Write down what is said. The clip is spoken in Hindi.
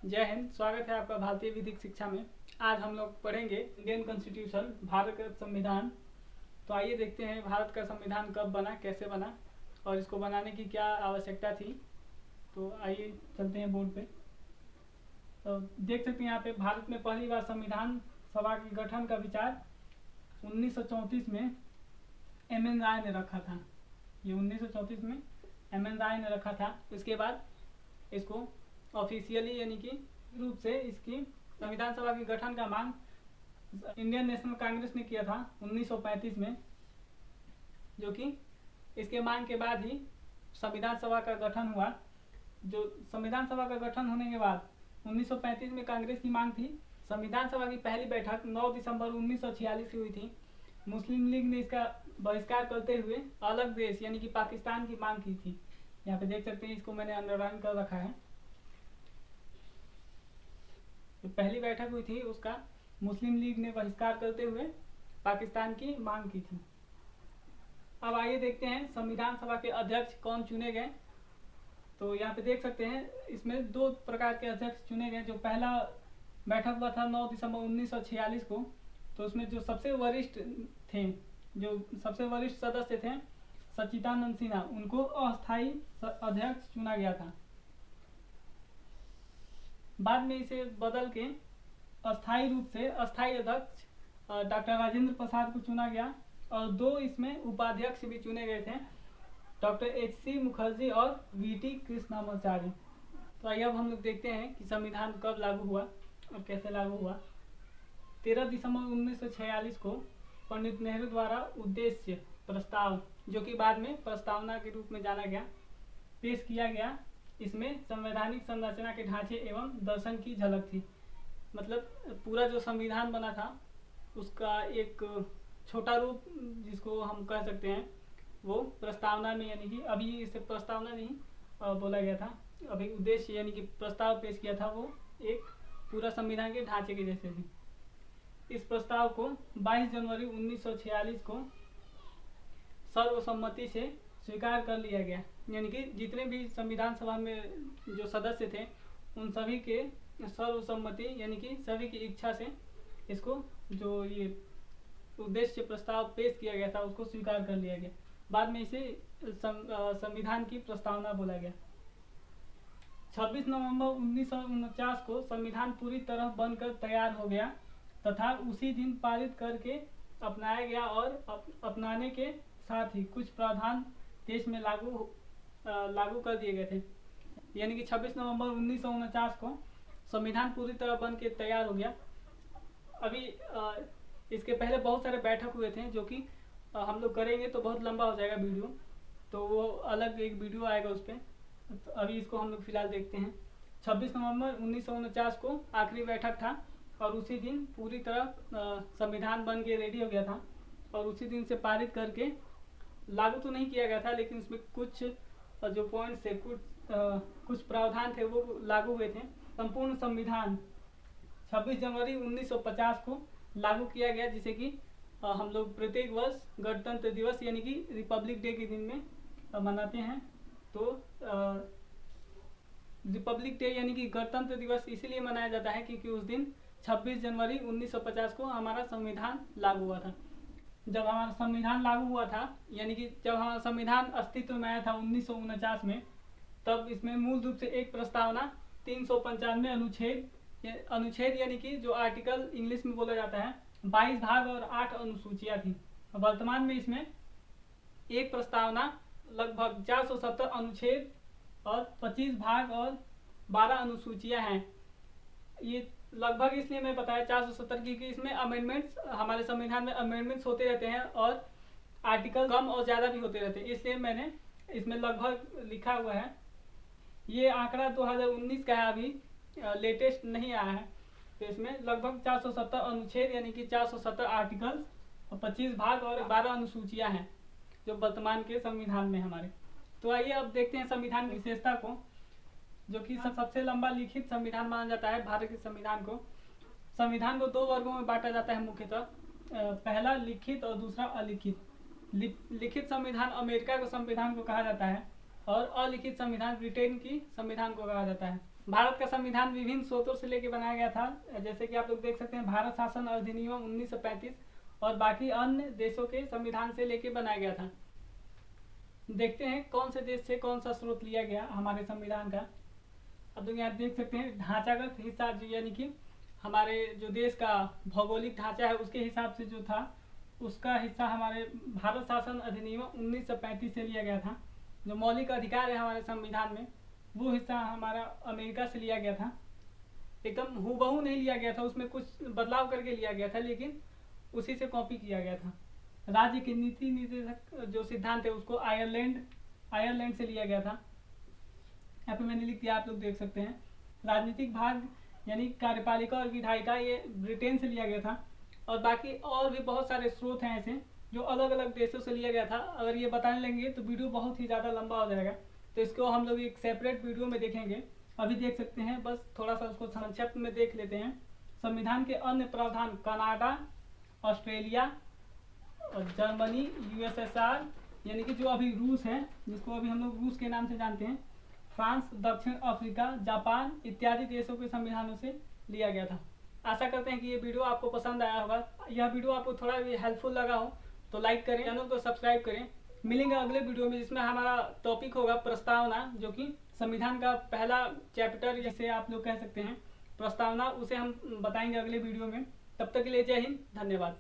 जय हिंद। स्वागत है आपका भारतीय विधिक शिक्षा में। आज हम लोग पढ़ेंगे इंडियन कॉन्स्टिट्यूशन, भारत का संविधान। तो आइए देखते हैं भारत का संविधान कब बना, कैसे बना और इसको बनाने की क्या आवश्यकता थी। तो आइए चलते हैं बोर्ड पे। तो देख सकते हैं यहाँ पे भारत में पहली बार संविधान सभा के गठन का विचार 1934 में एम.एन. राय ने रखा था। ये 1934 में एम.एन. राय ने रखा था। इसके बाद इसको ऑफिशियली यानी कि रूप से इसकी संविधान सभा के गठन का मांग इंडियन नेशनल कांग्रेस ने किया था 1935 में, जो कि इसके मांग के बाद ही संविधान सभा का गठन हुआ। जो संविधान सभा का गठन होने के बाद 1935 में कांग्रेस की मांग थी। संविधान सभा की पहली बैठक 9 दिसंबर 1946 की हुई थी। मुस्लिम लीग ने इसका बहिष्कार करते हुए अलग देश यानी कि पाकिस्तान की मांग की थी। यहाँ पे देख सकते हैं, इसको मैंने अंडरलाइन कर रखा है। तो पहली बैठक हुई थी, उसका मुस्लिम लीग ने बहिष्कार करते हुए पाकिस्तान की मांग की थी। अब आइए देखते हैं संविधान सभा के अध्यक्ष कौन चुने गए। तो यहाँ पे देख सकते हैं, इसमें दो प्रकार के अध्यक्ष चुने गए। जो पहला बैठक हुआ था 9 दिसंबर 1946 को, तो उसमें जो सबसे वरिष्ठ थे, जो सबसे वरिष्ठ सदस्य थे सच्चिदानंद सिन्हा, उनको अस्थायी अध्यक्ष चुना गया था। बाद में इसे बदल के अस्थायी रूप से अस्थायी अध्यक्ष डॉक्टर राजेंद्र प्रसाद को चुना गया और दो इसमें उपाध्यक्ष भी चुने गए थे, डॉक्टर H.C. मुखर्जी और V.T. कृष्णामाचार्य। तो आइए अब हम लोग देखते हैं कि संविधान कब लागू हुआ और कैसे लागू हुआ। 13 दिसंबर 1946 को पंडित नेहरू द्वारा उद्देश्य प्रस्ताव, जो कि बाद में प्रस्तावना के रूप में जाना गया, पेश किया गया। इसमें संवैधानिक संरचना के ढांचे एवं दर्शन की झलक थी। मतलब पूरा जो संविधान बना था उसका एक छोटा रूप, जिसको हम कह सकते हैं, वो प्रस्तावना में, यानी कि अभी इसे प्रस्तावना नहीं बोला गया था, अभी उद्देश्य यानी कि प्रस्ताव पेश किया था, वो एक पूरा संविधान के ढांचे के जैसे थी। इस प्रस्ताव को 22 जनवरी 1946 को सर्वसम्मति से स्वीकार कर लिया गया। यानी कि जितने भी संविधान सभा में जो सदस्य थे उन सभी के सर्वसम्मति यानी कि सभी की इच्छा से इसको, जो ये उद्देश्य प्रस्ताव पेश किया गया था, उसको स्वीकार कर लिया गया। बाद में इसे संविधान की प्रस्तावना बोला गया। 26 नवंबर 1949 को संविधान पूरी तरह बनकर तैयार हो गया तथा उसी दिन पारित करके अपनाया गया और अपनाने के साथ ही कुछ प्रावधान देश में लागू कर दिए गए थे। यानी कि 26 नवंबर 1949 को संविधान पूरी तरह बन के तैयार हो गया। अभी इसके पहले बहुत सारे बैठक हुए थे, जो कि हम लोग करेंगे तो बहुत लंबा हो जाएगा वीडियो, तो वो अलग एक वीडियो आएगा उस पर। तो अभी इसको हम लोग फिलहाल देखते हैं। 26 नवंबर 1949 को आखिरी बैठक था और उसी दिन पूरी तरह संविधान बन के रेडी हो गया था और उसी दिन से पारित करके लागू तो नहीं किया गया था, लेकिन उसमें कुछ जो पॉइंट्स थे, कुछ प्रावधान थे, वो लागू हुए थे। संपूर्ण संविधान 26 जनवरी 1950 को लागू किया गया, जिसे कि हम लोग प्रत्येक वर्ष गणतंत्र दिवस यानी कि रिपब्लिक डे के दिन में मनाते हैं। तो रिपब्लिक डे यानी कि गणतंत्र दिवस इसलिए मनाया जाता है क्योंकि उस दिन 26 जनवरी 1950 को हमारा संविधान लागू हुआ था। जब हमारा संविधान लागू हुआ था, यानी कि जब हमारा संविधान अस्तित्व में आया था 1949 में, तब इसमें मूल रूप से एक प्रस्तावना 395 अनुच्छेद यानी कि जो आर्टिकल इंग्लिश में बोला जाता है, 22 भाग और 8 अनुसूचियां थी। वर्तमान में इसमें एक प्रस्तावना लगभग 470 अनुच्छेद और 25 भाग और 12 अनुसूचियां हैं। ये लगभग इसलिए मैं बताया 470 क्योंकि इसमें अमेंडमेंट्स, हमारे संविधान में अमेंडमेंट्स होते रहते हैं और आर्टिकल कम और ज़्यादा भी होते रहते हैं, इसलिए मैंने इसमें लगभग लिखा हुआ है। ये आंकड़ा 2019 का है, अभी लेटेस्ट नहीं आया है। तो इसमें लगभग 470 अनुच्छेद यानी कि 470 आर्टिकल्स और 25 भाग और 12 अनुसूचियाँ हैं जो वर्तमान के संविधान में हमारे। तो आइए अब देखते हैं संविधान की विशेषता को, जो कि सबसे लंबा लिखित संविधान माना जाता है भारत के संविधान को। संविधान को दो वर्गों में बांटा जाता है मुख्यतः, पहला लिखित और दूसरा अलिखित। लिखित संविधान अमेरिका के संविधान को कहा जाता है और अलिखित संविधान ब्रिटेन की संविधान को कहा जाता है। भारत का संविधान विभिन्न स्रोतों से लेके बनाया गया था, जैसे कि आप लोग देख सकते हैं भारत शासन अधिनियम 1935 और बाकी अन्य देशों के संविधान से लेके बनाया गया था। देखते हैं कौन से देश से कौन सा स्रोत लिया गया हमारे संविधान का। अब लोग यहाँ देख सकते हैं ढांचागत हिस्सा, जो यानी कि हमारे जो देश का भौगोलिक ढांचा है उसके हिसाब से जो था उसका हिस्सा हमारे भारत शासन अधिनियम 1935 से लिया गया था। जो मौलिक अधिकार है हमारे संविधान में वो हिस्सा हमारा अमेरिका से लिया गया था। एकदम हूबहू नहीं लिया गया था, उसमें कुछ बदलाव करके लिया गया था, लेकिन उसी से कॉपी किया गया था। राज्य के नीति निर्देशक जो सिद्धांत है उसको आयरलैंड से लिया गया था। यहाँ पे मैंने लिख दिया, आप लोग देख सकते हैं। राजनीतिक भाग यानी कार्यपालिका और विधायिका ये ब्रिटेन से लिया गया था। और बाकी और भी बहुत सारे स्रोत हैं ऐसे जो अलग अलग देशों से लिया गया था। अगर ये बताने लेंगे तो वीडियो बहुत ही ज़्यादा लंबा हो जाएगा, तो इसको हम लोग एक सेपरेट वीडियो में देखेंगे। अभी देख सकते हैं, बस थोड़ा सा उसको संक्षिप्त में देख लेते हैं। संविधान के अन्य प्रावधान कनाडा, ऑस्ट्रेलिया और जर्मनी, यूएसएसआर यानी कि जो अभी रूस है, जिसको अभी हम लोग रूस के नाम से जानते हैं, फ्रांस, दक्षिण अफ्रीका, जापान इत्यादि देशों के संविधानों से लिया गया था। आशा करते हैं कि ये वीडियो आपको पसंद आया होगा। यह वीडियो आपको थोड़ा भी हेल्पफुल लगा हो तो लाइक करें, चैनल को सब्सक्राइब करें। मिलेंगे अगले वीडियो में, जिसमें हमारा टॉपिक होगा प्रस्तावना, जो कि संविधान का पहला चैप्टर जैसे आप लोग कह सकते हैं प्रस्तावना, उसे हम बताएंगे अगले वीडियो में। तब तक के लिए जय हिंद, धन्यवाद।